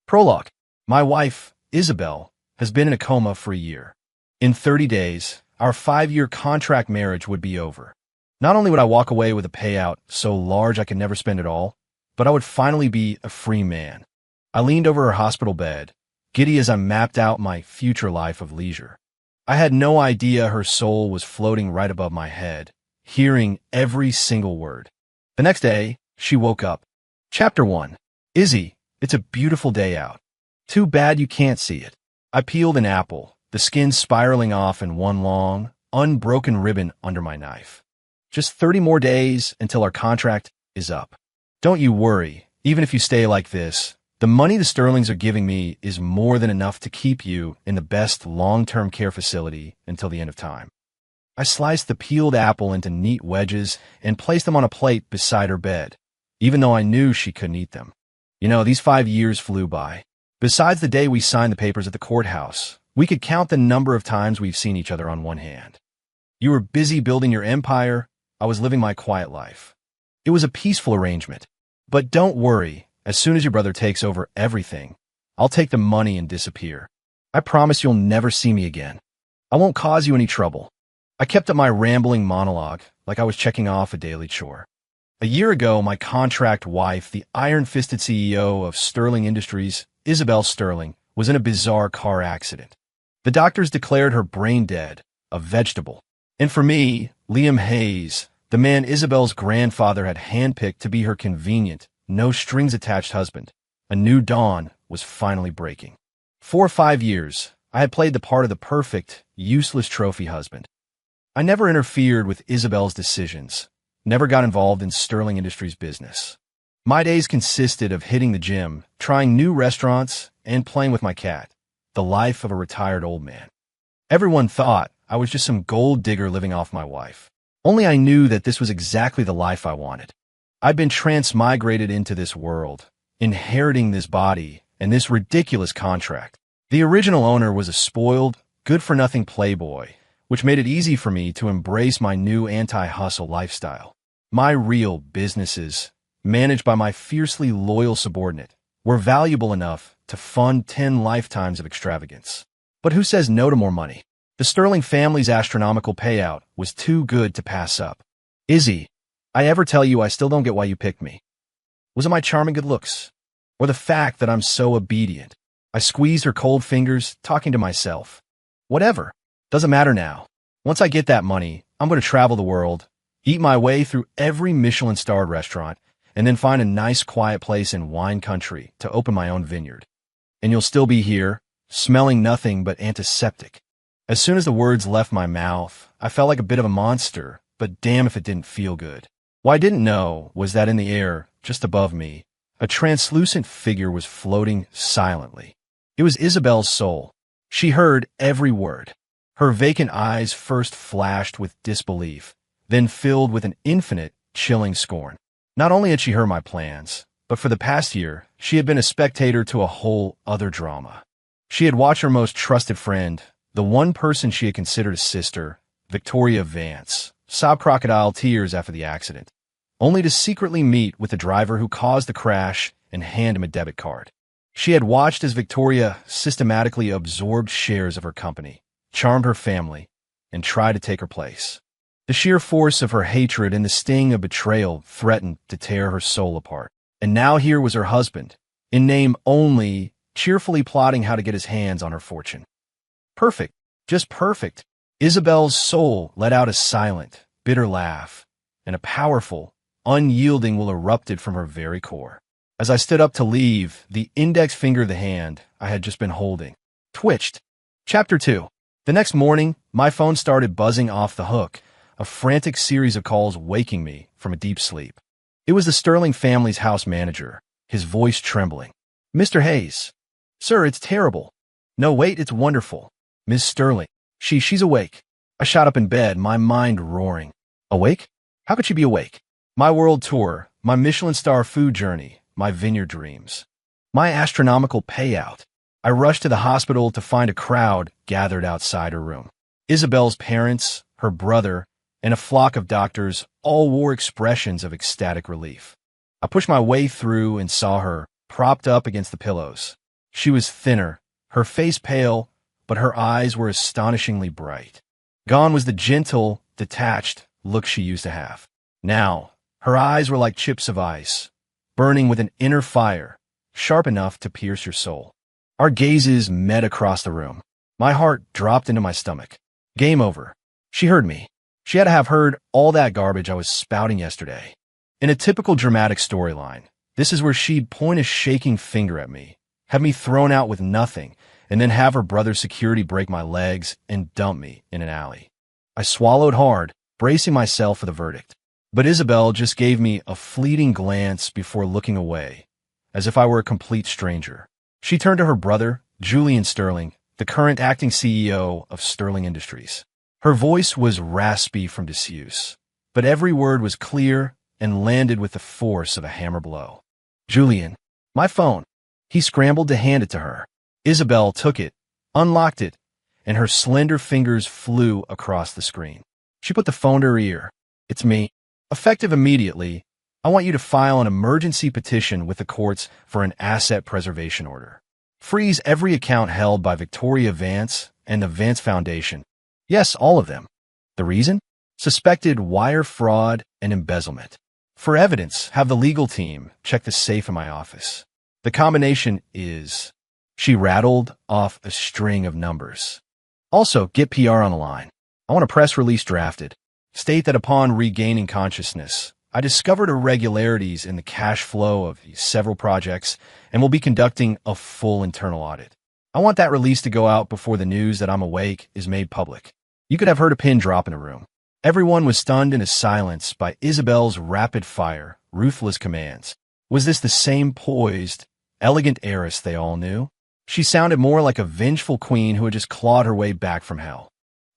Prologue. My wife, Isabel, has been in a coma for a year. In 30 days, our 5-year contract marriage would be over. Not only would I walk away with a payout so large I could never spend it all, but I would finally be a free man. I leaned over her hospital bed, giddy as I mapped out my future life of leisure. I had no idea her soul was floating right above my head, hearing every single word. The next day, she woke up. Chapter 1. Izzy, it's a beautiful day out. Too bad you can't see it. I peeled an apple, the skin spiraling off in one long, unbroken ribbon under my knife. Just 30 more days until our contract is up. Don't you worry, even if you stay like this, the money the Sterlings are giving me is more than enough to keep you in the best long-term care facility until the end of time. I sliced the peeled apple into neat wedges and placed them on a plate beside her bed, even though I knew she couldn't eat them. You know, these 5 years flew by. Besides the day we signed the papers at the courthouse, we could count the number of times we've seen each other on one hand. You were busy building your empire. I was living my quiet life. It was a peaceful arrangement. But don't worry, as soon as your brother takes over everything, I'll take the money and disappear. I promise you'll never see me again. I won't cause you any trouble. I kept up my rambling monologue like I was checking off a daily chore. A year ago, my contract wife, the iron-fisted CEO of Sterling Industries, Isabel Sterling, was in a bizarre car accident. The doctors declared her brain dead, a vegetable. And for me, Liam Hayes, the man Isabel's grandfather had handpicked to be her convenient, no-strings-attached husband, a new dawn was finally breaking. 4 or 5 years, I had played the part of the perfect, useless trophy husband. I never interfered with Isabel's decisions, never got involved in Sterling Industries business. My days consisted of hitting the gym, trying new restaurants, and playing with my cat, the life of a retired old man. Everyone thought I was just some gold digger living off my wife. Only I knew that this was exactly the life I wanted. I'd been transmigrated into this world, inheriting this body and this ridiculous contract. The original owner was a spoiled, good-for-nothing playboy, which made it easy for me to embrace my new anti-hustle lifestyle. My real businesses, managed by my fiercely loyal subordinate, were valuable enough to fund 10 lifetimes of extravagance. But who says no to more money? The Sterling family's astronomical payout was too good to pass up. Izzy, I ever tell you I still don't get why you picked me? Was it my charming good looks? Or the fact that I'm so obedient? I squeezed her cold fingers, talking to myself. Whatever. Doesn't matter now. Once I get that money, I'm going to travel the world, eat my way through every Michelin-starred restaurant, and then find a nice quiet place in wine country to open my own vineyard. And you'll still be here, smelling nothing but antiseptic. As soon as the words left my mouth, I felt like a bit of a monster, but damn if it didn't feel good. What I didn't know was that in the air, just above me, a translucent figure was floating silently. It was Isabel's soul. She heard every word. Her vacant eyes first flashed with disbelief, then filled with an infinite, chilling scorn. Not only had she heard my plans, but for the past year, she had been a spectator to a whole other drama. She had watched her most trusted friend, the one person she had considered a sister, Victoria Vance, sob crocodile tears after the accident, only to secretly meet with the driver who caused the crash and hand him a debit card. She had watched as Victoria systematically absorbed shares of her company, charmed her family, and tried to take her place. The sheer force of her hatred and the sting of betrayal threatened to tear her soul apart. And now here was her husband, in name only, cheerfully plotting how to get his hands on her fortune. Perfect, just perfect. Isabel's soul let out a silent, bitter laugh, and a powerful, unyielding will erupted from her very core. As I stood up to leave, the index finger of the hand I had just been holding twitched. Chapter 2. The next morning, my phone started buzzing off the hook, a frantic series of calls waking me from a deep sleep. It was the Sterling family's house manager, his voice trembling. Mr. Hayes. Sir, it's terrible. No, wait, it's wonderful. Miss Sterling. She's awake. I shot up in bed, my mind roaring. Awake? How could she be awake? My world tour, my Michelin star food journey, my vineyard dreams, my astronomical payout. I rushed to the hospital to find a crowd gathered outside her room. Isabel's parents, her brother, and a flock of doctors all wore expressions of ecstatic relief. I pushed my way through and saw her, propped up against the pillows, She was thinner, her face pale, but her eyes were astonishingly bright. Gone was the gentle, detached look she used to have. Now, her eyes were like chips of ice, burning with an inner fire, sharp enough to pierce your soul. Our gazes met across the room. My heart dropped into my stomach. Game over. She heard me. She had to have heard all that garbage I was spouting yesterday. In a typical dramatic storyline, this is where she'd point a shaking finger at me, have me thrown out with nothing, and then have her brother's security break my legs and dump me in an alley. I swallowed hard, bracing myself for the verdict. But Isabel just gave me a fleeting glance before looking away, as if I were a complete stranger. She turned to her brother, Julian Sterling, the current acting CEO of Sterling Industries. Her voice was raspy from disuse, but every word was clear and landed with the force of a hammer blow. Julian, my phone. He scrambled to hand it to her. Isabel took it, unlocked it, and her slender fingers flew across the screen. She put the phone to her ear. It's me. Effective immediately, I want you to file an emergency petition with the courts for an asset preservation order. Freeze every account held by Victoria Vance and the Vance Foundation. Yes, all of them. The reason? Suspected wire fraud and embezzlement. For evidence, have the legal team check the safe in my office. The combination is... She rattled off a string of numbers. Also, get PR on the line. I want a press release drafted. State that upon regaining consciousness, I discovered irregularities in the cash flow of several projects and will be conducting a full internal audit. I want that release to go out before the news that I'm awake is made public. You could have heard a pin drop in a room. Everyone was stunned into silence by Isabel's rapid-fire, ruthless commands. Was this the same poised, elegant heiress they all knew? She sounded more like a vengeful queen who had just clawed her way back from hell.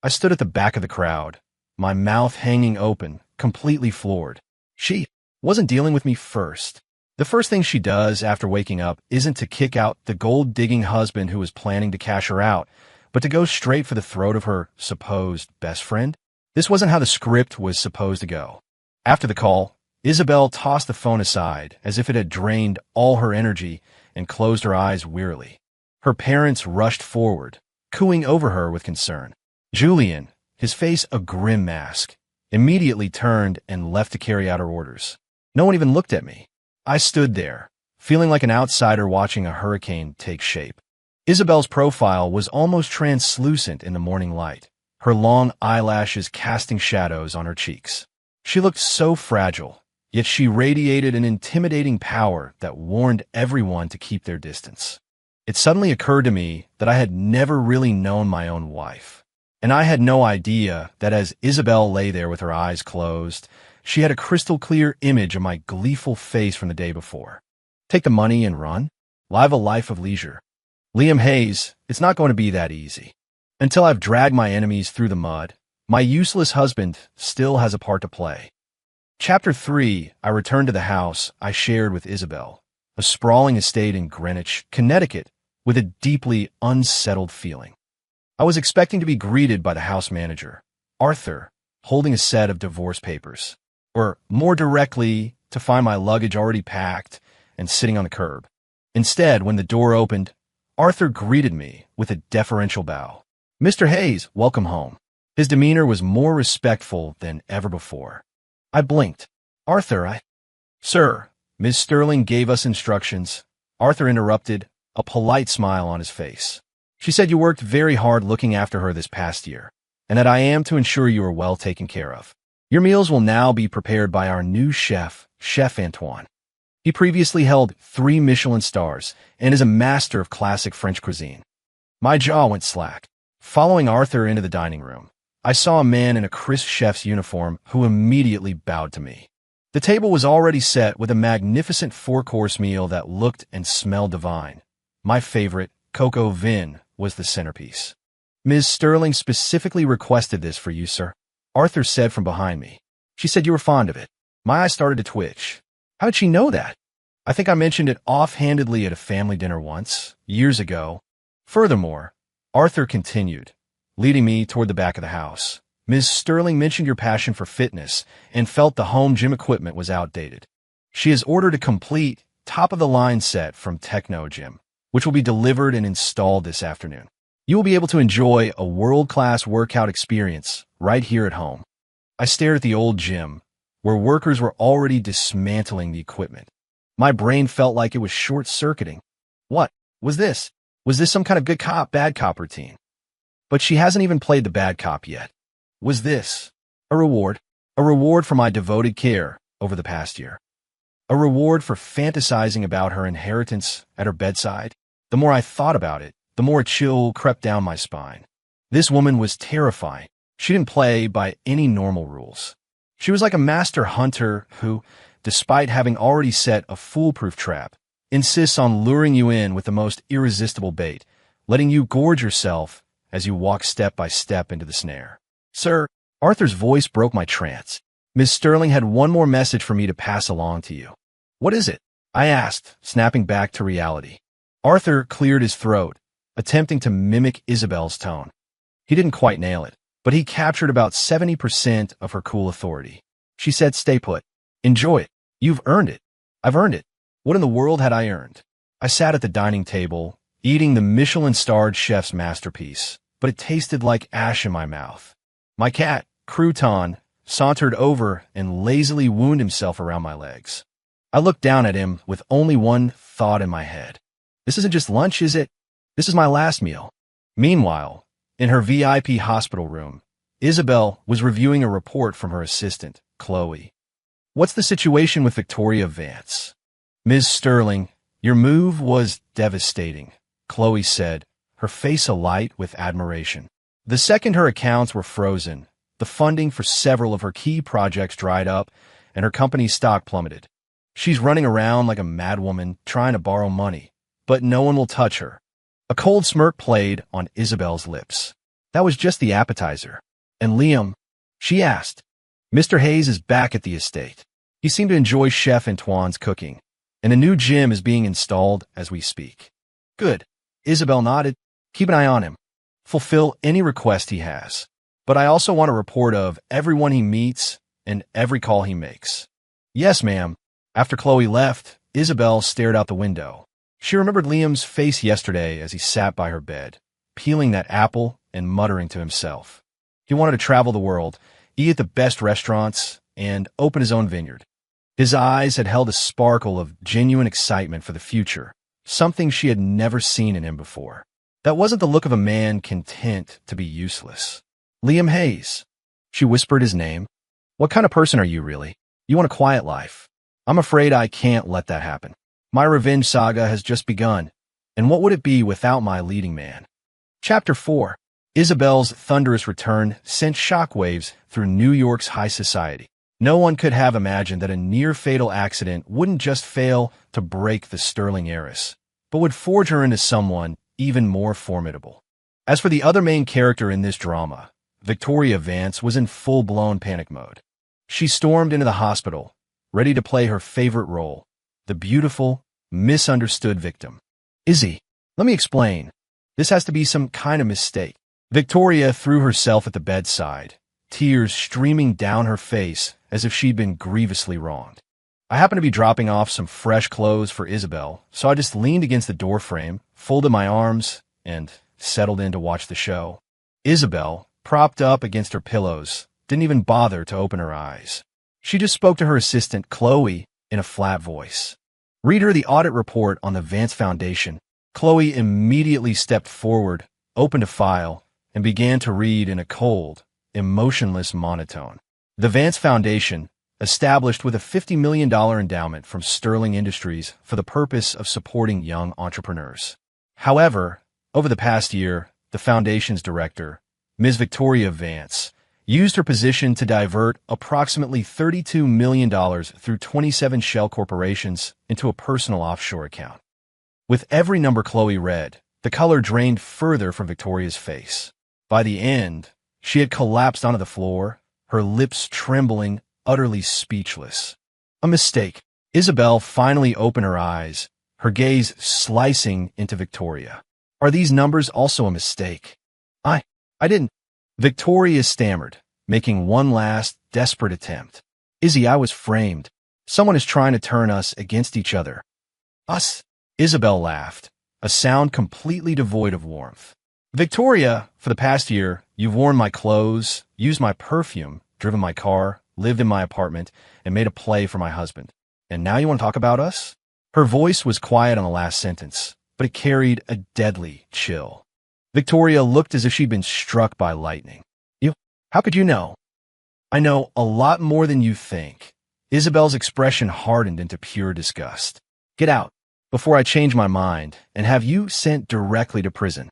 I stood at the back of the crowd, my mouth hanging open, completely floored. She wasn't dealing with me first. The first thing she does after waking up isn't to kick out the gold-digging husband who was planning to cash her out, but to go straight for the throat of her supposed best friend. This wasn't how the script was supposed to go. After the call, Isabel tossed the phone aside as if it had drained all her energy and closed her eyes wearily. Her parents rushed forward, cooing over her with concern. Julian, his face a grim mask, immediately turned and left to carry out her orders. No one even looked at me. I stood there, feeling like an outsider watching a hurricane take shape. Isabel's profile was almost translucent in the morning light, her long eyelashes casting shadows on her cheeks. She looked so fragile, yet she radiated an intimidating power that warned everyone to keep their distance. It suddenly occurred to me that I had never really known my own wife, and I had no idea that as Isabel lay there with her eyes closed, she had a crystal-clear image of my gleeful face from the day before. Take the money and run? Live a life of leisure. Liam Hayes, it's not going to be that easy. Until I've dragged my enemies through the mud, my useless husband still has a part to play. Chapter 3, I returned to the house I shared with Isabel, a sprawling estate in Greenwich, Connecticut, with a deeply unsettled feeling. I was expecting to be greeted by the house manager, Arthur, holding a set of divorce papers, or more directly, to find my luggage already packed and sitting on the curb. Instead, when the door opened, Arthur greeted me with a deferential bow. Mr. Hayes, welcome home. His demeanor was more respectful than ever before. I blinked. Arthur, Sir, Ms. Sterling gave us instructions. Arthur interrupted, a polite smile on his face. She said you worked very hard looking after her this past year, and that I am to ensure you are well taken care of. Your meals will now be prepared by our new chef, Chef Antoine. He previously held 3 Michelin stars and is a master of classic French cuisine. My jaw went slack. Following Arthur into the dining room, I saw a man in a crisp chef's uniform who immediately bowed to me. The table was already set with a magnificent 4-course meal that looked and smelled divine. My favorite, coco vin, was the centerpiece. Ms. Sterling specifically requested this for you, sir, Arthur said from behind me. She said you were fond of it. My eyes started to twitch. How did she know that? I think I mentioned it offhandedly at a family dinner once, years ago. Furthermore, Arthur continued, leading me toward the back of the house. Ms. Sterling mentioned your passion for fitness and felt the home gym equipment was outdated. She has ordered a complete, top-of-the-line set from Techno Gym. which will be delivered and installed this afternoon. You will be able to enjoy a world-class workout experience right here at home. I stared at the old gym, where workers were already dismantling the equipment. My brain felt like it was short-circuiting. What was this? Was this some kind of good cop, bad cop routine? But she hasn't even played the bad cop yet. Was this a reward? A reward for my devoted care over the past year? A reward for fantasizing about her inheritance at her bedside? The more I thought about it, the more a chill crept down my spine. This woman was terrifying. She didn't play by any normal rules. She was like a master hunter who, despite having already set a foolproof trap, insists on luring you in with the most irresistible bait, letting you gorge yourself as you walk step by step into the snare. Sir, Arthur's voice broke my trance. Miss Sterling had one more message for me to pass along to you. What is it? I asked, snapping back to reality. Arthur cleared his throat, attempting to mimic Isabel's tone. He didn't quite nail it, but he captured about 70% of her cool authority. She said, "Stay put. Enjoy it. You've earned it." I've earned it. What in the world had I earned? I sat at the dining table, eating the Michelin-starred chef's masterpiece, but it tasted like ash in my mouth. My cat, Crouton, sauntered over and lazily wound himself around my legs. I looked down at him with only one thought in my head. This isn't just lunch, is it? This is my last meal. Meanwhile, in her VIP hospital room, Isabel was reviewing a report from her assistant, Chloe. "What's the situation with Victoria Vance?" "Ms. Sterling, your move was devastating," Chloe said, her face alight with admiration. The second her accounts were frozen, the funding for several of her key projects dried up, and her company's stock plummeted. She's running around like a madwoman trying to borrow money, but no one will touch her. A cold smirk played on Isabel's lips. That was just the appetizer. "And Liam?" she asked. "Mr. Hayes is back at the estate. He seemed to enjoy Chef Antoine's cooking, and a new gym is being installed as we speak." "Good." Isabel nodded. "Keep an eye on him. Fulfill any request he has. But I also want a report of everyone he meets and every call he makes." "Yes, ma'am." After Chloe left, Isabel stared out the window. She remembered Liam's face yesterday as he sat by her bed, peeling that apple and muttering to himself. He wanted to travel the world, eat at the best restaurants, and open his own vineyard. His eyes had held a sparkle of genuine excitement for the future, something she had never seen in him before. That wasn't the look of a man content to be useless. "Liam Hayes." She whispered his name. "What kind of person are you, really? You want a quiet life. I'm afraid I can't let that happen. My revenge saga has just begun, and what would it be without my leading man?" Chapter 4. Isabel's thunderous return sent shockwaves through New York's high society. No one could have imagined that a near-fatal accident wouldn't just fail to break the Sterling heiress, but would forge her into someone even more formidable. As for the other main character in this drama, Victoria Vance was in full-blown panic mode. She stormed into the hospital, ready to play her favorite role, the beautiful, misunderstood victim. "Izzy, let me explain. This has to be some kind of mistake." Victoria threw herself at the bedside, tears streaming down her face as if she'd been grievously wronged. "I happened to be dropping off some fresh clothes for Isabel, so I just leaned against the doorframe, folded my arms, and settled in to watch the show." Isabel, propped up against her pillows, didn't even bother to open her eyes. She just spoke to her assistant, Chloe, in a flat voice. "Read her the audit report on the Vance Foundation." Chloe immediately stepped forward, opened a file, and began to read in a cold, emotionless monotone. The Vance Foundation, established with a $50 million endowment from Sterling Industries for the purpose of supporting young entrepreneurs. However, over the past year, the foundation's director, Ms. Victoria Vance, used her position to divert approximately $32 million through 27 shell corporations into a personal offshore account. With every number Chloe read, the color drained further from Victoria's face. By the end, she had collapsed onto the floor, her lips trembling, utterly speechless. A mistake. Isabel finally opened her eyes, her gaze slicing into Victoria. "Are these numbers also a mistake?" I didn't." Victoria stammered, making one last, desperate attempt. "Izzy, I was framed. Someone is trying to turn us against each other." "Us?" Isabel laughed, a sound completely devoid of warmth. Victoria, for the past year, you've worn my clothes, used my perfume, driven my car, lived in my apartment, and made a play for my husband. And now you want to talk about us? Her voice was quiet on the last sentence, but it carried a deadly chill. Victoria looked as if she'd been struck by lightning. You? How could you know? I know a lot more than you think. Isabel's expression hardened into pure disgust. Get out, before I change my mind and have you sent directly to prison.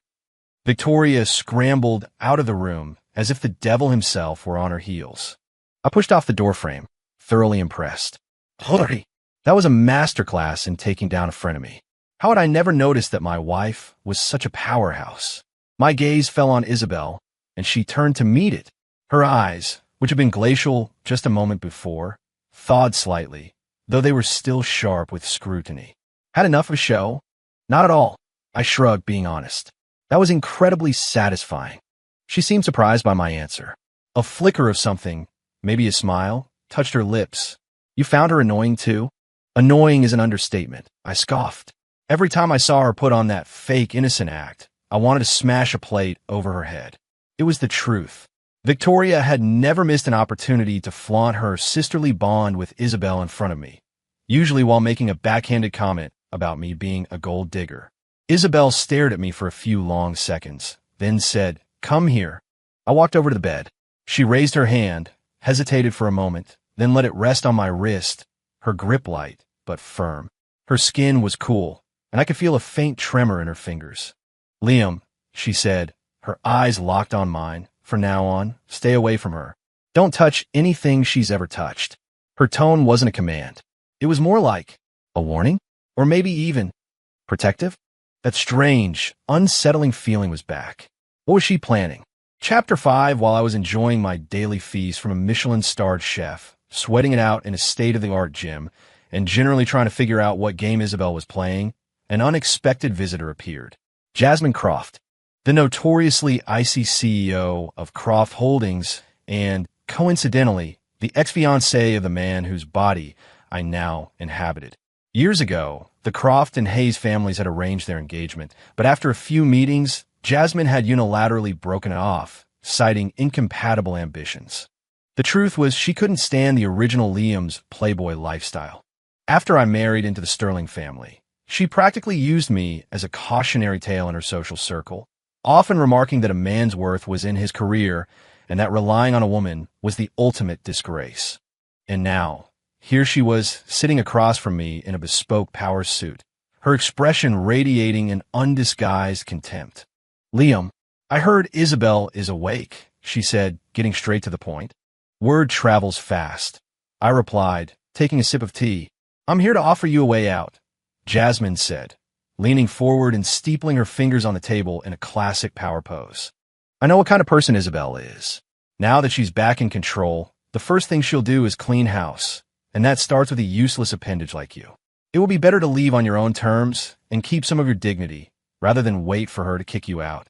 Victoria scrambled out of the room as if the devil himself were on her heels. I pushed off the doorframe, thoroughly impressed. Hurry! That was a masterclass in taking down a frenemy. How had I never noticed that my wife was such a powerhouse? My gaze fell on Isabel, and she turned to meet it. Her eyes, which had been glacial just a moment before, thawed slightly, though they were still sharp with scrutiny. Had enough of a show? Not at all. I shrugged, being honest. That was incredibly satisfying. She seemed surprised by my answer. A flicker of something, maybe a smile, touched her lips. You found her annoying too? Annoying is an understatement. I scoffed. Every time I saw her put on that fake innocent act, I wanted to smash a plate over her head. It was the truth. Victoria had never missed an opportunity to flaunt her sisterly bond with Isabel in front of me, usually while making a backhanded comment about me being a gold digger. Isabel stared at me for a few long seconds, then said, "Come here." I walked over to the bed. She raised her hand, hesitated for a moment, then let it rest on my wrist, her grip light, but firm. Her skin was cool, and I could feel a faint tremor in her fingers. "Liam," she said, her eyes locked on mine. "From now on, stay away from her. Don't touch anything she's ever touched." Her tone wasn't a command. It was more like a warning, or maybe even protective. That strange, unsettling feeling was back. What was she planning? Chapter 5. While I was enjoying my daily feast from a Michelin-starred chef, sweating it out in a state-of-the-art gym, and generally trying to figure out what game Isabel was playing, an unexpected visitor appeared. Jasmine Croft, the notoriously icy CEO of Croft Holdings and, coincidentally, the ex-fiancée of the man whose body I now inhabited. Years ago, the Croft and Hayes families had arranged their engagement, but after a few meetings, Jasmine had unilaterally broken it off, citing incompatible ambitions. The truth was she couldn't stand the original Liam's playboy lifestyle. After I married into the Sterling family, she practically used me as a cautionary tale in her social circle, often remarking that a man's worth was in his career and that relying on a woman was the ultimate disgrace. And now, here she was, sitting across from me in a bespoke power suit, her expression radiating an undisguised contempt. "Liam, I heard Isabel is awake," she said, getting straight to the point. "Word travels fast," I replied, taking a sip of tea. "I'm here to offer you a way out," Jasmine said, leaning forward and steepling her fingers on the table in a classic power pose. "I know what kind of person Isabel is. Now that she's back in control, the first thing she'll do is clean house, and that starts with a useless appendage like you. It will be better to leave on your own terms and keep some of your dignity, rather than wait for her to kick you out."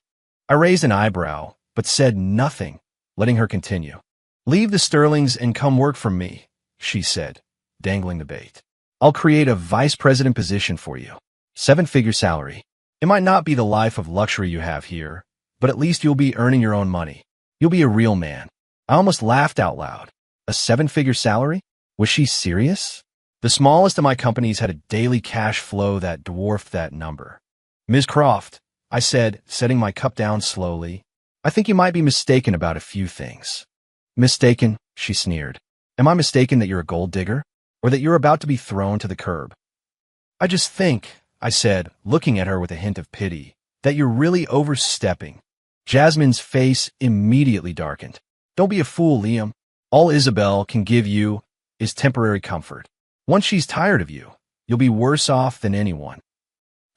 I raised an eyebrow, but said nothing, letting her continue. "Leave the Sterlings and come work for me," she said, dangling the bait. "I'll create a vice president position for you. 7-figure salary. It might not be the life of luxury you have here, but at least you'll be earning your own money. You'll be a real man." I almost laughed out loud. A 7-figure salary? Was she serious? The smallest of my companies had a daily cash flow that dwarfed that number. "Ms. Croft," I said, setting my cup down slowly, "I think you might be mistaken about a few things." "Mistaken?" she sneered. "Am I mistaken that you're a gold digger? Or that you're about to be thrown to the curb?" "I just think," I said, looking at her with a hint of pity, "that you're really overstepping." Jasmine's face immediately darkened. "Don't be a fool, Liam. All Isabel can give you is temporary comfort. Once she's tired of you, you'll be worse off than anyone."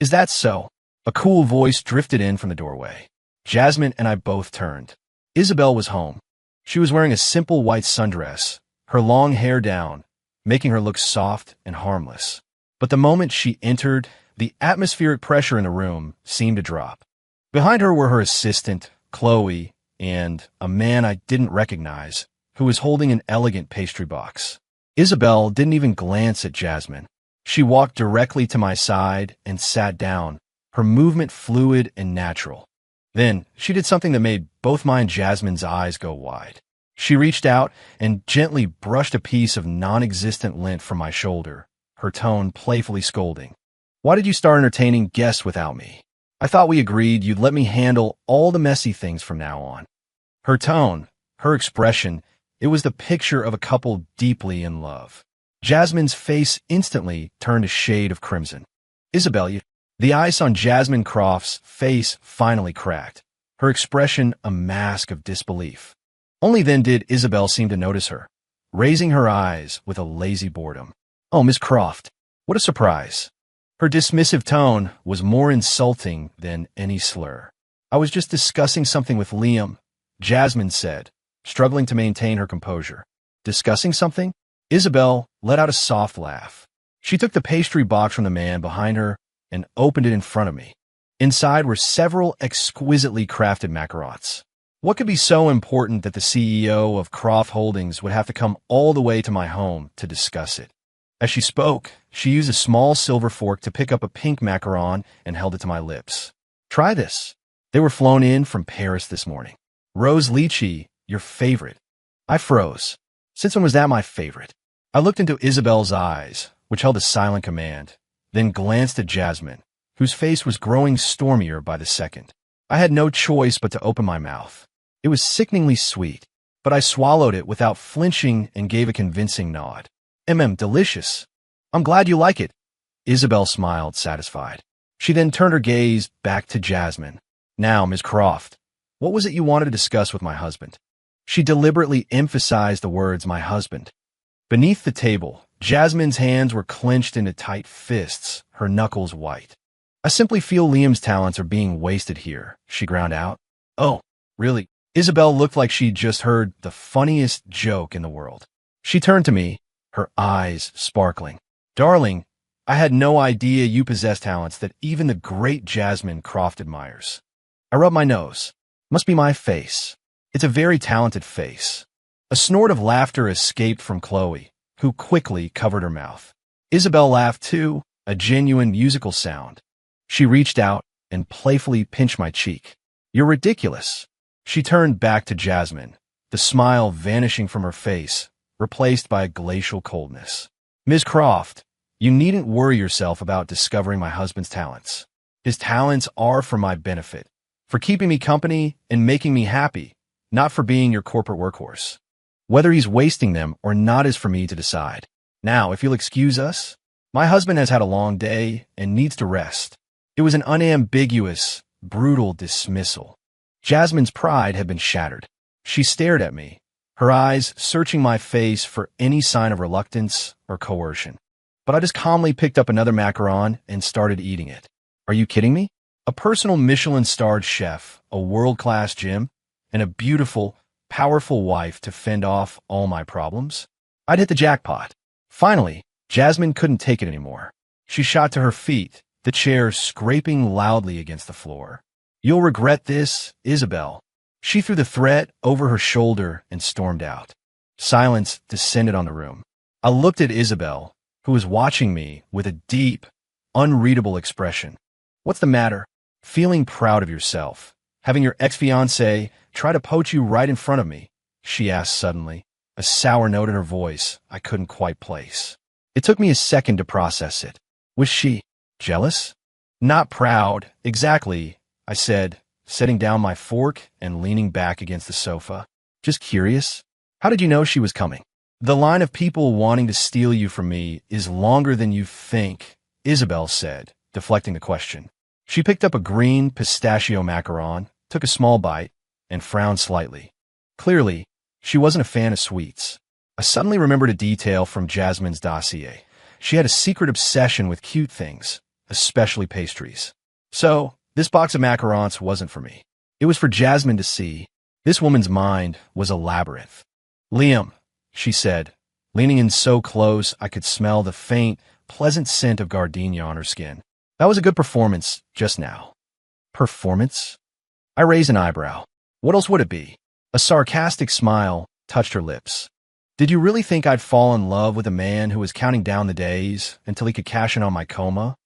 "Is that so?" A cool voice drifted in from the doorway. Jasmine and I both turned. Isabel was home. She was wearing a simple white sundress, her long hair down, making her look soft and harmless. But the moment she entered, the atmospheric pressure in the room seemed to drop. Behind her were her assistant, Chloe, and a man I didn't recognize, who was holding an elegant pastry box. Isabel didn't even glance at Jasmine. She walked directly to my side and sat down, her movement fluid and natural. Then, she did something that made both mine and Jasmine's eyes go wide. She reached out and gently brushed a piece of non-existent lint from my shoulder, her tone playfully scolding. "Why did you start entertaining guests without me? I thought we agreed you'd let me handle all the messy things from now on." Her tone, her expression, it was the picture of a couple deeply in love. Jasmine's face instantly turned a shade of crimson. "Isabel, you..." The ice on Jasmine Croft's face finally cracked, her expression a mask of disbelief. Only then did Isabel seem to notice her, raising her eyes with a lazy boredom. "Oh, Miss Croft, what a surprise." Her dismissive tone was more insulting than any slur. "I was just discussing something with Liam," Jasmine said, struggling to maintain her composure. "Discussing something?" Isabel let out a soft laugh. She took the pastry box from the man behind her and opened it in front of me. Inside were several exquisitely crafted macarons. What could be so important that the CEO of Croft Holdings would have to come all the way to my home to discuss it? As she spoke, she used a small silver fork to pick up a pink macaron and held it to my lips. "Try this. They were flown in from Paris this morning. Rose lychee, your favorite." I froze. Since when was that my favorite? I looked into Isabel's eyes, which held a silent command, then glanced at Jasmine, whose face was growing stormier by the second. I had no choice but to open my mouth. It was sickeningly sweet, but I swallowed it without flinching and gave a convincing nod. Delicious. I'm glad you like it." Isabel smiled, satisfied. She then turned her gaze back to Jasmine. "Now, Miss Croft, what was it you wanted to discuss with my husband?" She deliberately emphasized the words "my husband." Beneath the table, Jasmine's hands were clenched into tight fists, her knuckles white. "I simply feel Liam's talents are being wasted here," she ground out. "Oh, really?" Isabel looked like she'd just heard the funniest joke in the world. She turned to me, her eyes sparkling. "Darling, I had no idea you possess talents that even the great Jasmine Croft admires." I rubbed my nose. Must be my face. It's a very talented face. A snort of laughter escaped from Chloe, who quickly covered her mouth. Isabel laughed too, a genuine musical sound. She reached out and playfully pinched my cheek. "You're ridiculous." She turned back to Jasmine, the smile vanishing from her face, replaced by a glacial coldness. "Ms. Croft, you needn't worry yourself about discovering my husband's talents. His talents are for my benefit, for keeping me company and making me happy, not for being your corporate workhorse. Whether he's wasting them or not is for me to decide. Now, if you'll excuse us, my husband has had a long day and needs to rest." It was an unambiguous, brutal dismissal. Jasmine's pride had been shattered. She stared at me, her eyes searching my face for any sign of reluctance or coercion. But I just calmly picked up another macaron and started eating it. Are you kidding me? A personal Michelin-starred chef, a world-class gym, and a beautiful, powerful wife to fend off all my problems? I'd hit the jackpot. Finally, Jasmine couldn't take it anymore. She shot to her feet, the chair scraping loudly against the floor. "You'll regret this, Isabel." She threw the threat over her shoulder and stormed out. Silence descended on the room. I looked at Isabel, who was watching me with a deep, unreadable expression. "What's the matter? Feeling proud of yourself? Having your ex-fiancé try to poach you right in front of me?" she asked suddenly, a sour note in her voice I couldn't quite place. It took me a second to process it. Was she jealous? "Not proud, exactly," I said, setting down my fork and leaning back against the sofa. "Just curious. How did you know she was coming?" "The line of people wanting to steal you from me is longer than you think," Isabel said, deflecting the question. She picked up a green pistachio macaron, took a small bite, and frowned slightly. Clearly, she wasn't a fan of sweets. I suddenly remembered a detail from Jasmine's dossier. She had a secret obsession with cute things, especially pastries. So, this box of macarons wasn't for me. It was for Jasmine to see. This woman's mind was a labyrinth. "Liam," she said, leaning in so close I could smell the faint, pleasant scent of gardenia on her skin. "That was a good performance just now." Performance? I raised an eyebrow. What else would it be? A sarcastic smile touched her lips. "Did you really think I'd fall in love with a man who was counting down the days until he could cash in on my coma?"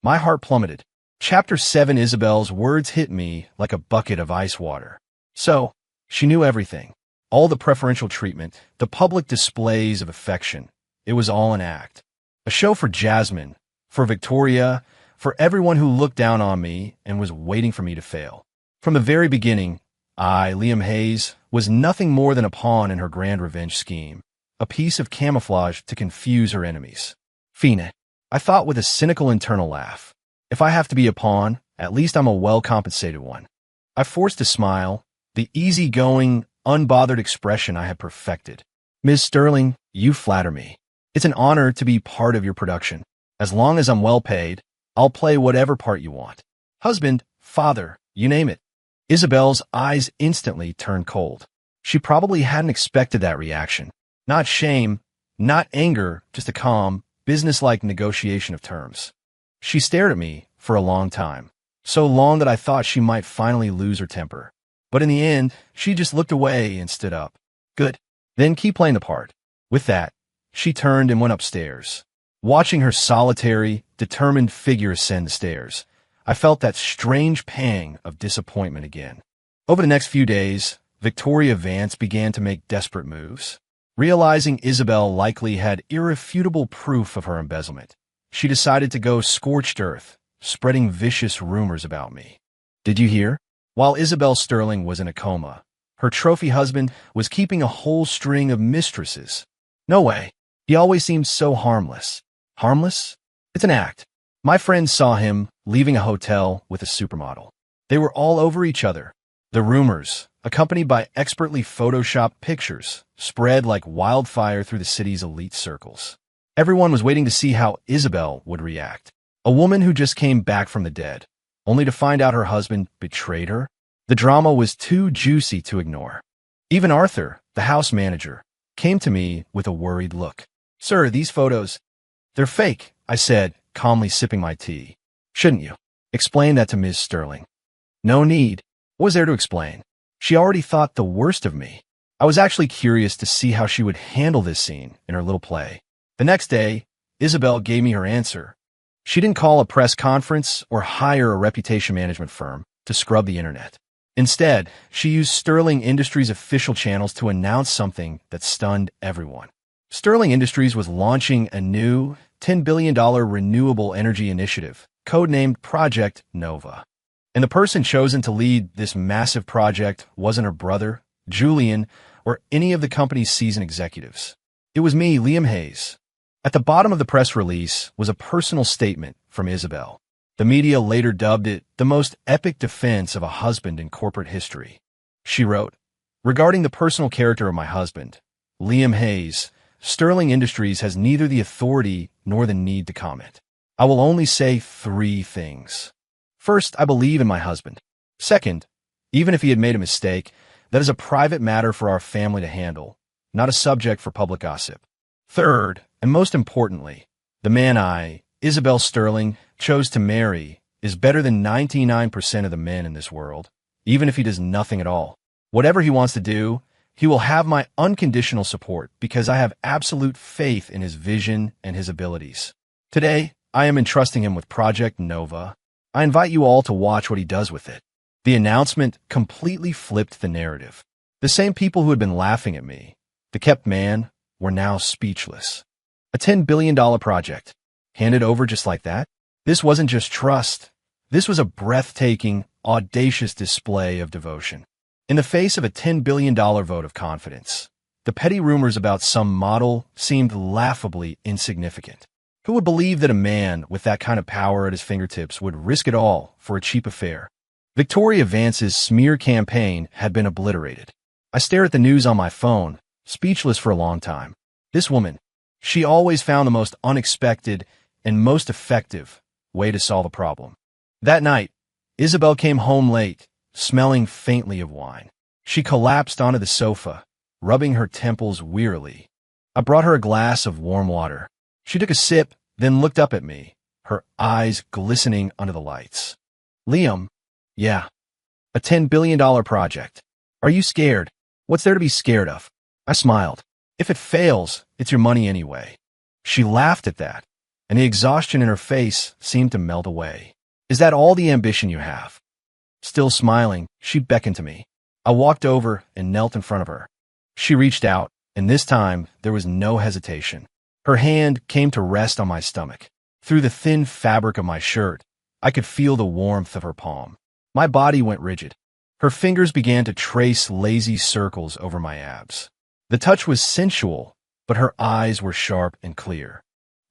My heart plummeted. Chapter 7. Isabel's words hit me like a bucket of ice water. So, she knew everything. All the preferential treatment, the public displays of affection. It was all an act. A show for Jasmine, for Victoria, for everyone who looked down on me and was waiting for me to fail. From the very beginning, I, Liam Hayes, was nothing more than a pawn in her grand revenge scheme, a piece of camouflage to confuse her enemies. Fina, I thought with a cynical internal laugh. If I have to be a pawn, at least I'm a well-compensated one. I forced a smile, the easy-going, unbothered expression I had perfected. Ms. Sterling, you flatter me. It's an honor to be part of your production. As long as I'm well paid, I'll play whatever part you want. Husband, father, you name it. Isabel's eyes instantly turned cold. She probably hadn't expected that reaction. Not shame, not anger, just a calm, businesslike negotiation of terms. She stared at me for a long time, so long that I thought she might finally lose her temper. But in the end, she just looked away and stood up. Good. Then keep playing the part. With that, she turned and went upstairs. Watching her solitary, determined figure ascend the stairs, I felt that strange pang of disappointment again. Over the next few days, Victoria Vance began to make desperate moves. Realizing Isabel likely had irrefutable proof of her embezzlement, she decided to go scorched earth, spreading vicious rumors about me. Did you hear? While Isabel Sterling was in a coma, her trophy husband was keeping a whole string of mistresses. No way. He always seemed so harmless. Harmless? It's an act. My friends saw him leaving a hotel with a supermodel. They were all over each other. The rumors, accompanied by expertly photoshopped pictures, spread like wildfire through the city's elite circles. Everyone was waiting to see how Isabel would react. A woman who just came back from the dead, only to find out her husband betrayed her. The drama was too juicy to ignore. Even Arthur, the house manager, came to me with a worried look. Sir, these photos, they're fake, I said, calmly sipping my tea. Shouldn't you explain that to Ms. Sterling? No need. What was there to explain? She already thought the worst of me. I was actually curious to see how she would handle this scene in her little play. The next day, Isabel gave me her answer. She didn't call a press conference or hire a reputation management firm to scrub the internet. Instead, she used Sterling Industries' official channels to announce something that stunned everyone. Sterling Industries was launching a new $10 billion renewable energy initiative, codenamed Project Nova. And the person chosen to lead this massive project wasn't her brother, Julian, or any of the company's seasoned executives. It was me, Liam Hayes. At the bottom of the press release was a personal statement from Isabel. The media later dubbed it the most epic defense of a husband in corporate history. She wrote, regarding the personal character of my husband, Liam Hayes, Sterling Industries has neither the authority nor the need to comment. I will only say 3 things. First, I believe in my husband. Second, even if he had made a mistake, that is a private matter for our family to handle, not a subject for public gossip. Third, and most importantly, the man I, Isabel Sterling, chose to marry is better than 99% of the men in this world, even if he does nothing at all. Whatever he wants to do, he will have my unconditional support because I have absolute faith in his vision and his abilities. Today, I am entrusting him with Project Nova. I invite you all to watch what he does with it. The announcement completely flipped the narrative. The same people who had been laughing at me, the kept man, were now speechless. A $10 billion project, handed over just like that? This wasn't just trust. This was a breathtaking, audacious display of devotion. In the face of a $10 billion vote of confidence, the petty rumors about some model seemed laughably insignificant. Who would believe that a man with that kind of power at his fingertips would risk it all for a cheap affair? Victoria Vance's smear campaign had been obliterated. I stared at the news on my phone, speechless for a long time. This woman, she always found the most unexpected and most effective way to solve a problem. That night, Isabel came home late, smelling faintly of wine. She collapsed onto the sofa, rubbing her temples wearily. I brought her a glass of warm water. She took a sip, then looked up at me, her eyes glistening under the lights. Liam, yeah, a $10 billion project. Are you scared? What's there to be scared of? I smiled. If it fails, it's your money anyway. She laughed at that, and the exhaustion in her face seemed to melt away. Is that all the ambition you have?" Still smiling, she beckoned to me. I walked over and knelt in front of her. She reached out, and this time there was no hesitation. Her hand came to rest on my stomach. Through the thin fabric of my shirt, I could feel the warmth of her palm. My body went rigid. Her fingers began to trace lazy circles over my abs. The touch was sensual, but her eyes were sharp and clear.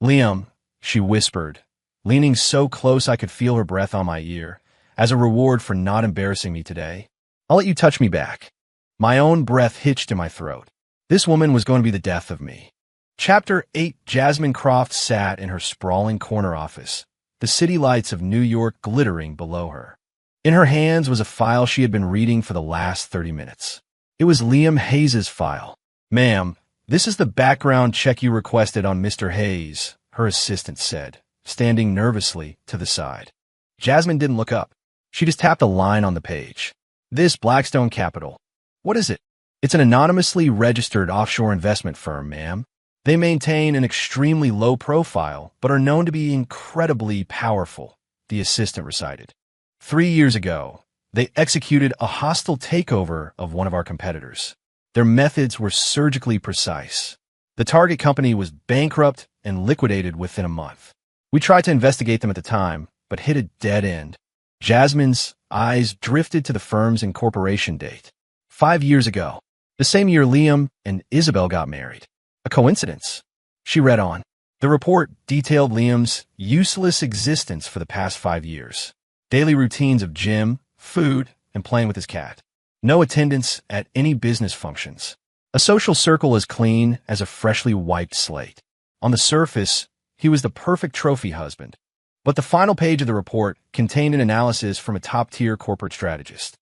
"Liam," she whispered, leaning so close I could feel her breath on my ear, "as a reward for not embarrassing me today, I'll let you touch me back." My own breath hitched in my throat. This woman was going to be the death of me. Chapter 8. Jasmine Croft sat in her sprawling corner office, the city lights of New York glittering below her. In her hands was a file she had been reading for the last 30 minutes. It was Liam Hayes' file. "Ma'am, this is the background check you requested on Mr. Hayes," her assistant said, standing nervously to the side. Jasmine didn't look up. She just tapped a line on the page. "This Blackstone Capital. What is it?" "It's an anonymously registered offshore investment firm, ma'am. They maintain an extremely low profile, but are known to be incredibly powerful," the assistant recited. 3 years ago, they executed a hostile takeover of one of our competitors. Their methods were surgically precise. The target company was bankrupt and liquidated within a month. We tried to investigate them at the time, but hit a dead end. Jasmine's eyes drifted to the firm's incorporation date. 5 years ago, the same year Liam and Isabel got married. A coincidence? She read on. The report detailed Liam's useless existence for the past 5 years. Daily routines of gym, food, and playing with his cat. No attendance at any business functions. A social circle as clean as a freshly wiped slate. On the surface, he was the perfect trophy husband. But the final page of the report contained an analysis from a top-tier corporate strategist.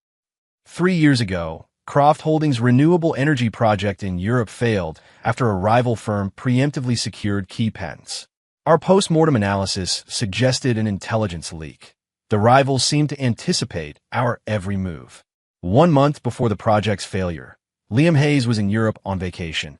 3 years ago, Croft Holdings' renewable energy project in Europe failed after a rival firm preemptively secured key patents. Our post-mortem analysis suggested an intelligence leak. The rivals seemed to anticipate our every move. 1 month before the project's failure, Liam Hayes was in Europe on vacation.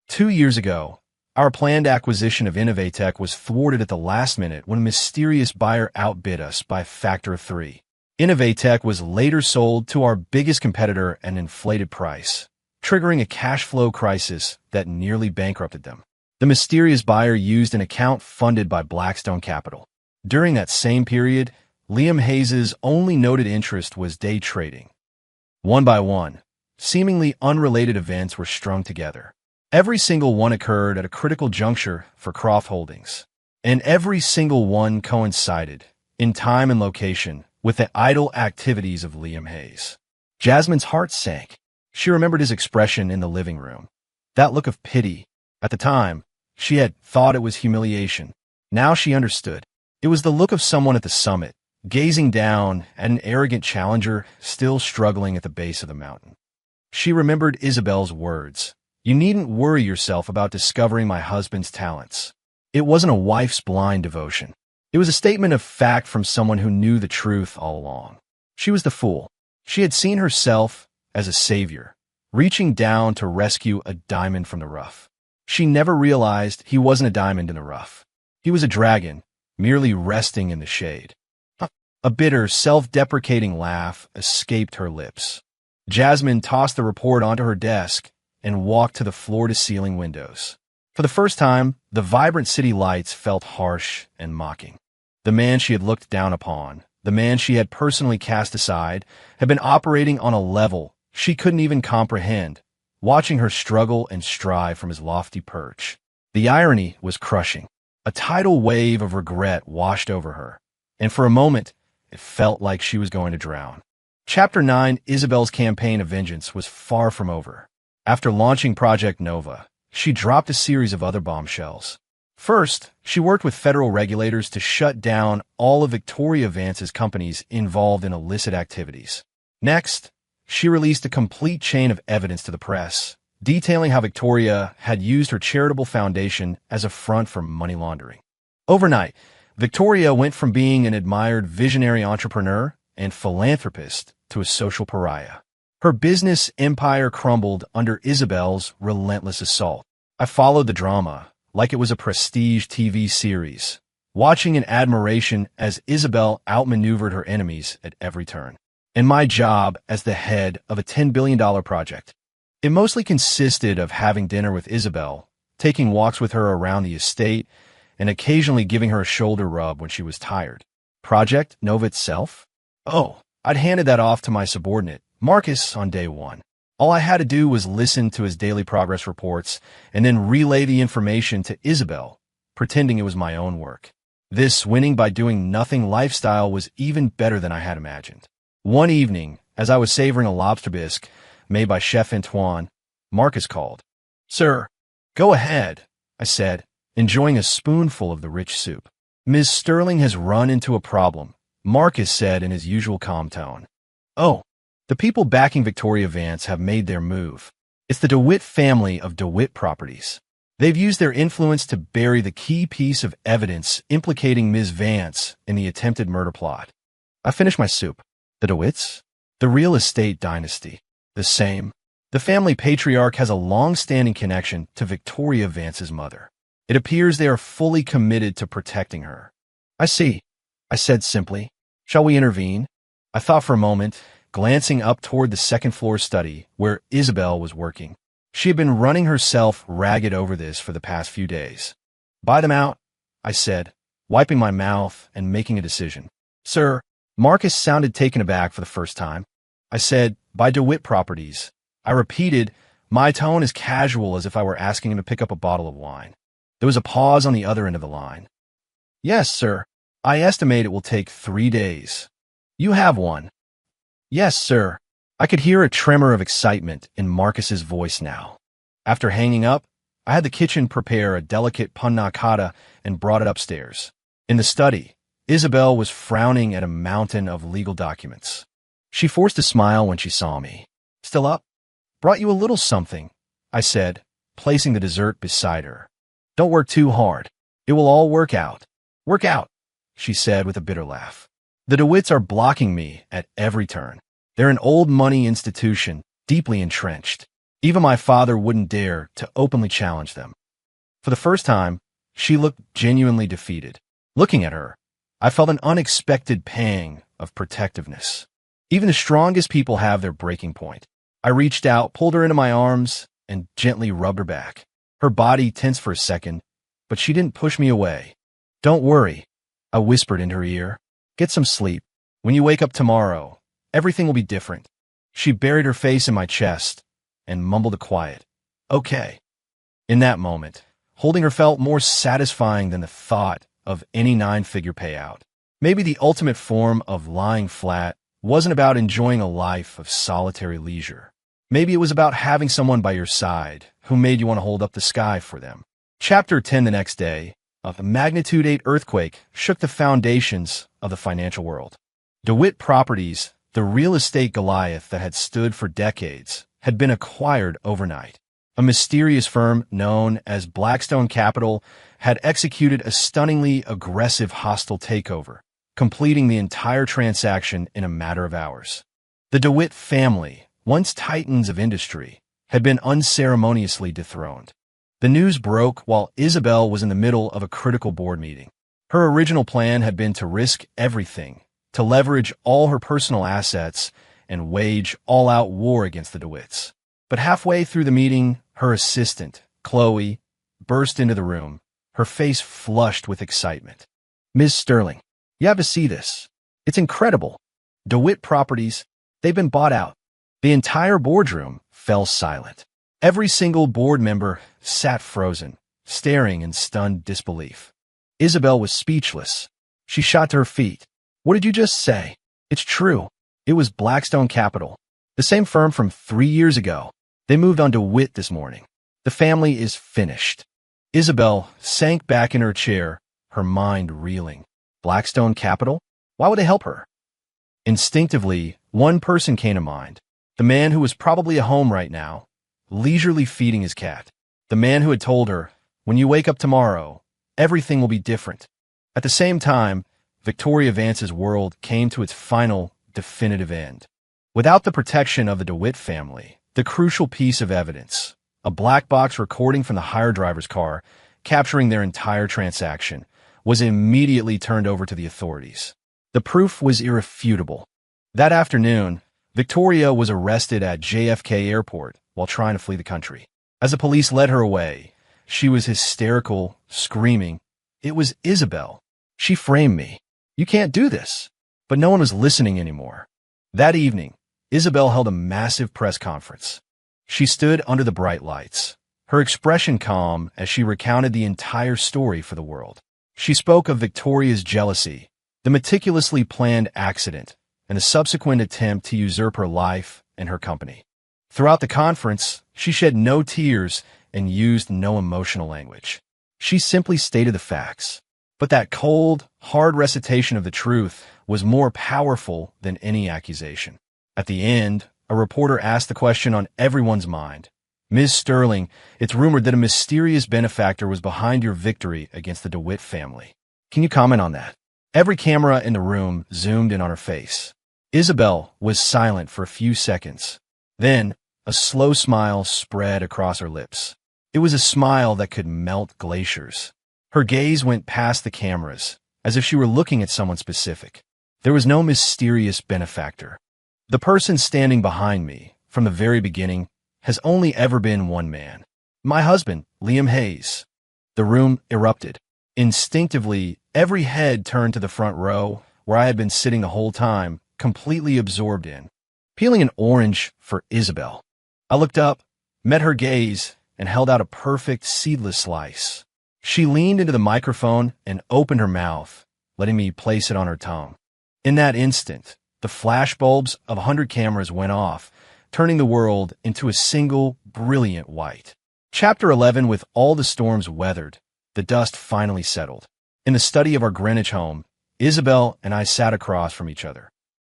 2 years ago, our planned acquisition of Innovatech was thwarted at the last minute when a mysterious buyer outbid us by a factor of 3. Innovatech was later sold to our biggest competitor at an inflated price, triggering a cash flow crisis that nearly bankrupted them. The mysterious buyer used an account funded by Blackstone Capital. During that same period, Liam Hayes' only noted interest was day trading. One by one, seemingly unrelated events were strung together. Every single one occurred at a critical juncture for Croft Holdings, and every single one coincided, in time and location, with the idle activities of Liam Hayes. Jasmine's heart sank. She remembered his expression in the living room. That look of pity. At the time, she had thought it was humiliation. Now she understood. It was the look of someone at the summit, gazing down at an arrogant challenger still struggling at the base of the mountain. She remembered Isabel's words. "You needn't worry yourself about discovering my husband's talents." It wasn't a wife's blind devotion. It was a statement of fact from someone who knew the truth all along. She was the fool. She had seen herself as a savior, reaching down to rescue a diamond from the rough. She never realized he wasn't a diamond in the rough. He was a dragon, merely resting in the shade. A bitter, self-deprecating laugh escaped her lips. Jasmine tossed the report onto her desk and walked to the floor-to-ceiling windows. For the first time, the vibrant city lights felt harsh and mocking. The man she had looked down upon, the man she had personally cast aside, had been operating on a level she couldn't even comprehend, watching her struggle and strive from his lofty perch. The irony was crushing. A tidal wave of regret washed over her, and for a moment, it felt like she was going to drown. Chapter 9. Isabel's campaign of vengeance was far from over. After launching Project Nova, she dropped a series of other bombshells. First, she worked with federal regulators to shut down all of Victoria Vance's companies involved in illicit activities. Next, she released a complete chain of evidence to the press, detailing how Victoria had used her charitable foundation as a front for money laundering. Overnight, Victoria went from being an admired visionary entrepreneur and philanthropist to a social pariah. Her business empire crumbled under Isabel's relentless assault. I followed the drama like it was a prestige TV series, watching in admiration as Isabel outmaneuvered her enemies at every turn. And my job as the head of a $10 billion project. It mostly consisted of having dinner with Isabel, taking walks with her around the estate, and occasionally giving her a shoulder rub when she was tired. Project Nova itself? Oh, I'd handed that off to my subordinate, Marcus, on day one. All I had to do was listen to his daily progress reports and then relay the information to Isabel, pretending it was my own work. This winning by doing nothing lifestyle was even better than I had imagined. One evening, as I was savoring a lobster bisque made by Chef Antoine, Marcus called. "Sir, go ahead," I said, enjoying a spoonful of the rich soup. "Ms. Sterling has run into a problem," Marcus said in his usual calm tone. "Oh, the people backing Victoria Vance have made their move. It's the DeWitt family of DeWitt Properties. They've used their influence to bury the key piece of evidence implicating Ms. Vance in the attempted murder plot." I finished my soup. The DeWitts? The real estate dynasty. The same. The family patriarch has a long-standing connection to Victoria Vance's mother. It appears they are fully committed to protecting her. "I see," I said simply. "Shall we intervene?" I thought for a moment, glancing up toward the second-floor study where Isabel was working. She had been running herself ragged over this for the past few days. "Buy them out," I said, wiping my mouth and making a decision. "Sir," Marcus sounded taken aback for the first time. I said, "By DeWitt Properties." I repeated, my tone as casual as if I were asking him to pick up a bottle of wine. There was a pause on the other end of the line. "Yes, sir. I estimate it will take 3 days. You have one." "Yes, sir." I could hear a tremor of excitement in Marcus's voice now. After hanging up, I had the kitchen prepare a delicate panna cotta and brought it upstairs. In the study, Isabel was frowning at a mountain of legal documents. She forced a smile when she saw me. "Still up? Brought you a little something," I said, placing the dessert beside her. "Don't work too hard. It will all work out." "Work out," she said with a bitter laugh. "The DeWitts are blocking me at every turn. They're an old money institution, deeply entrenched. Even my father wouldn't dare to openly challenge them." For the first time, she looked genuinely defeated. Looking at her, I felt an unexpected pang of protectiveness. Even the strongest people have their breaking point. I reached out, pulled her into my arms, and gently rubbed her back. Her body tensed for a second, but she didn't push me away. "Don't worry," I whispered into her ear. "Get some sleep. When you wake up tomorrow, everything will be different." She buried her face in my chest and mumbled a quiet, "Okay." In that moment, holding her felt more satisfying than the thought of any 9-figure payout. Maybe the ultimate form of lying flat wasn't about enjoying a life of solitary leisure. Maybe it was about having someone by your side who made you want to hold up the sky for them. Chapter 10. The next day, a magnitude 8 earthquake shook the foundations of the financial world. DeWitt Properties, the real estate Goliath that had stood for decades, had been acquired overnight. A mysterious firm known as Blackstone Capital had executed a stunningly aggressive hostile takeover, completing the entire transaction in a matter of hours. The DeWitt family, once titans of industry, had been unceremoniously dethroned. The news broke while Isabel was in the middle of a critical board meeting. Her original plan had been to risk everything, to leverage all her personal assets and wage all-out war against the DeWitts. But halfway through the meeting, her assistant, Chloe, burst into the room, her face flushed with excitement. "Ms. Sterling, you have to see this. It's incredible. DeWitt Properties, they've been bought out." The entire boardroom fell silent. Every single board member sat frozen, staring in stunned disbelief. Isabel was speechless. She shot to her feet. "What did you just say?" "It's true. It was Blackstone Capital, the same firm from 3 years ago. They moved on to DeWitt this morning. The family is finished." Isabel sank back in her chair, her mind reeling. Blackstone Capital? Why would they help her? Instinctively, one person came to mind. The man who was probably at home right now, leisurely feeding his cat. The man who had told her, "When you wake up tomorrow, everything will be different." At the same time, Victoria Vance's world came to its final, definitive end. Without the protection of the DeWitt family, the crucial piece of evidence, a black box recording from the hire driver's car, capturing their entire transaction, was immediately turned over to the authorities. The proof was irrefutable. That afternoon, Victoria was arrested at JFK Airport while trying to flee the country. As the police led her away, she was hysterical, screaming, "It was Isabel. She framed me. You can't do this." But no one was listening anymore. That evening, Isabel held a massive press conference. She stood under the bright lights, her expression calm as she recounted the entire story for the world. She spoke of Victoria's jealousy, the meticulously planned accident, and the subsequent attempt to usurp her life and her company. Throughout the conference, she shed no tears and used no emotional language. She simply stated the facts. But that cold, hard recitation of the truth was more powerful than any accusation. At the end, a reporter asked the question on everyone's mind. "Ms. Sterling, it's rumored that a mysterious benefactor was behind your victory against the DeWitt family. Can you comment on that?" Every camera in the room zoomed in on her face. Isabel was silent for a few seconds. Then, a slow smile spread across her lips. It was a smile that could melt glaciers. Her gaze went past the cameras, as if she were looking at someone specific. There was no mysterious benefactor. The person standing behind me, from the very beginning, has only ever been one man. My husband, Liam Hayes. The room erupted. Instinctively, every head turned to the front row, where I had been sitting the whole time, completely absorbed in. Peeling an orange for Isabel. I looked up, met her gaze, and held out a perfect, seedless slice. She leaned into the microphone and opened her mouth, letting me place it on her tongue. In that instant, the flashbulbs of 100 cameras went off, turning the world into a single, brilliant white. Chapter 11. With all the storms weathered, the dust finally settled. In the study of our Greenwich home, Isabel and I sat across from each other.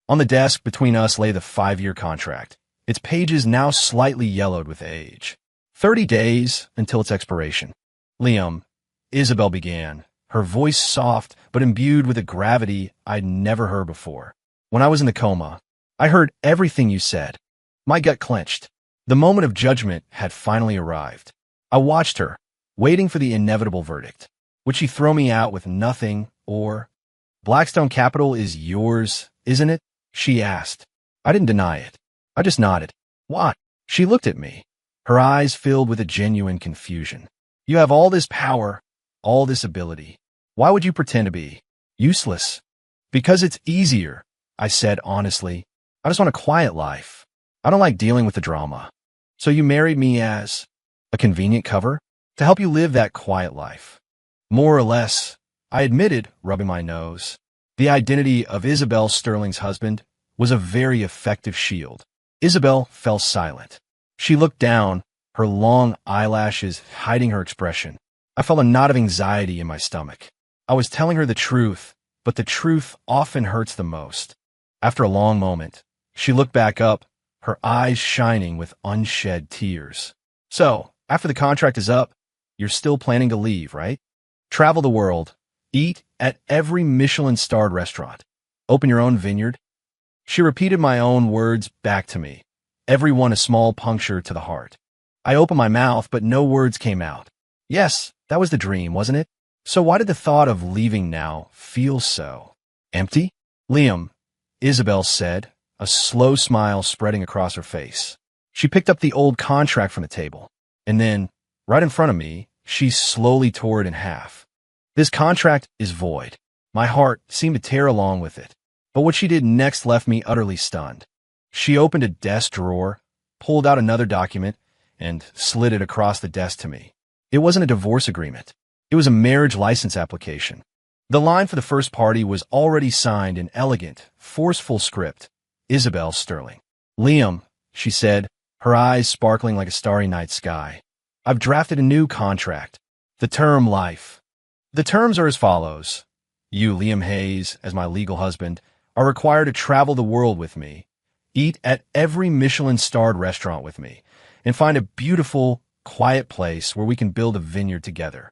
On the desk between us lay the 5-year contract, its pages now slightly yellowed with age. 30 days until its expiration. "Liam," Isabel began, her voice soft but imbued with a gravity I'd never heard before. "When I was in the coma, I heard everything you said." My gut clenched. The moment of judgment had finally arrived. I watched her, waiting for the inevitable verdict. Would she throw me out with nothing, or, "Blackstone Capital is yours, isn't it?" she asked. I didn't deny it. I just nodded. "What?" She looked at me, her eyes filled with a genuine confusion. "You have all this power, all this ability. Why would you pretend to be useless?" "Because it's easier," I said honestly. "I just want a quiet life. I don't like dealing with the drama." "So you married me as a convenient cover to help you live that quiet life?" "More or less," I admitted, rubbing my nose. The identity of Isabel Sterling's husband was a very effective shield. Isabel fell silent. She looked down, her long eyelashes hiding her expression. I felt a knot of anxiety in my stomach. I was telling her the truth, but the truth often hurts the most. After a long moment, she looked back up, her eyes shining with unshed tears. "So, after the contract is up, you're still planning to leave, right? Travel the world, eat at every Michelin-starred restaurant, open your own vineyard?" She repeated my own words back to me, every one a small puncture to the heart. I opened my mouth, but no words came out. Yes, that was the dream, wasn't it? So why did the thought of leaving now feel so empty? "Liam," Isabel said, a slow smile spreading across her face. She picked up the old contract from the table, and then, right in front of me, she slowly tore it in half. "This contract is void." My heart seemed to tear along with it. But what she did next left me utterly stunned. She opened a desk drawer, pulled out another document, and slid it across the desk to me. It wasn't a divorce agreement. It was a marriage license application. The line for the first party was already signed in elegant, forceful script. "Isabel Sterling." "Liam," she said, her eyes sparkling like a starry night sky. "I've drafted a new contract. The term life. The terms are as follows. You, Liam Hayes, as my legal husband, are required to travel the world with me, eat at every Michelin-starred restaurant with me, and find a beautiful, quiet place where we can build a vineyard together.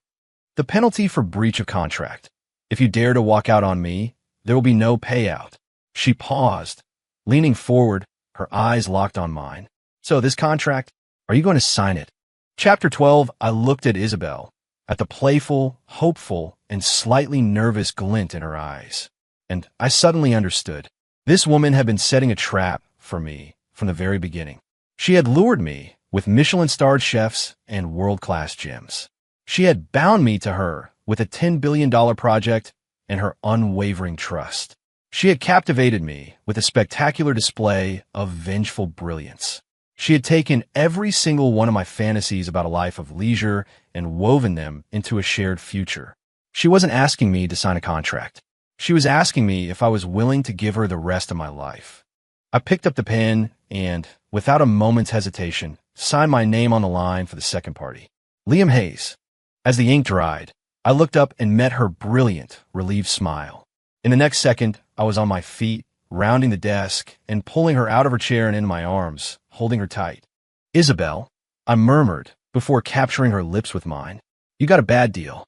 The penalty for breach of contract. If you dare to walk out on me, there will be no payout." She paused, leaning forward, her eyes locked on mine. "So this contract, are you going to sign it?" Chapter 12. I looked at Isabel. at the playful, hopeful, and slightly nervous glint in her eyes. And I suddenly understood. This woman had been setting a trap for me from the very beginning. She had lured me with Michelin-starred chefs and world-class gyms. She had bound me to her with a $10 billion project and her unwavering trust. She had captivated me with a spectacular display of vengeful brilliance. She had taken every single one of my fantasies about a life of leisure and woven them into a shared future. She wasn't asking me to sign a contract. She was asking me if I was willing to give her the rest of my life. I picked up the pen and, without a moment's hesitation, signed my name on the line for the second party. Liam Hayes. As the ink dried, I looked up and met her brilliant, relieved smile. In the next second, I was on my feet, rounding the desk, and pulling her out of her chair and into my arms, holding her tight. "Isabel," I murmured, before capturing her lips with mine. "You got a bad deal."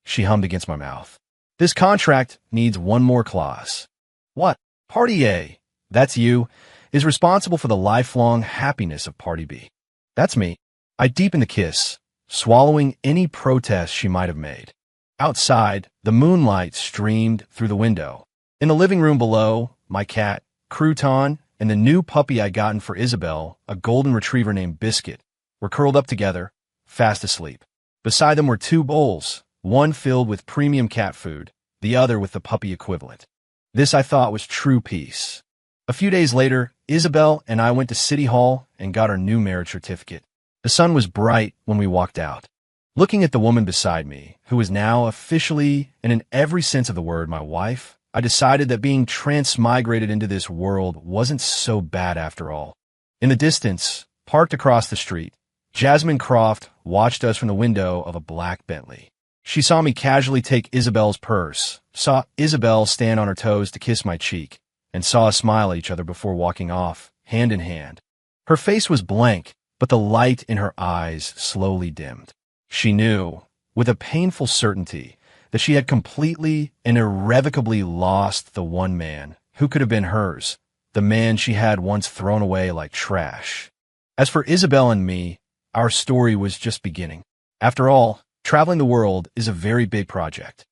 She hummed against my mouth. "This contract needs one more clause." "What?" "Party A, that's you, is responsible for the lifelong happiness of Party B." "That's me." I deepened the kiss, swallowing any protest she might have made. Outside, the moonlight streamed through the window. In the living room below, my cat, Crouton, and the new puppy I'd gotten for Isabel, a golden retriever named Biscuit, were curled up together, fast asleep. Beside them were two bowls, one filled with premium cat food, the other with the puppy equivalent. This I thought was true peace. A few days later, Isabel and I went to City Hall and got our new marriage certificate. The sun was bright when we walked out. Looking at the woman beside me, who was now officially, and in every sense of the word, my wife, I decided that being transmigrated into this world wasn't so bad after all. In the distance, parked across the street, Jasmine Croft watched us from the window of a black Bentley. She saw me casually take Isabel's purse, saw Isabel stand on her toes to kiss my cheek, and saw us smile at each other before walking off, hand in hand. Her face was blank, but the light in her eyes slowly dimmed. She knew, with a painful certainty, that she had completely and irrevocably lost the one man who could have been hers, the man she had once thrown away like trash. As for Isabel and me, our story was just beginning. After all, traveling the world is a very big project.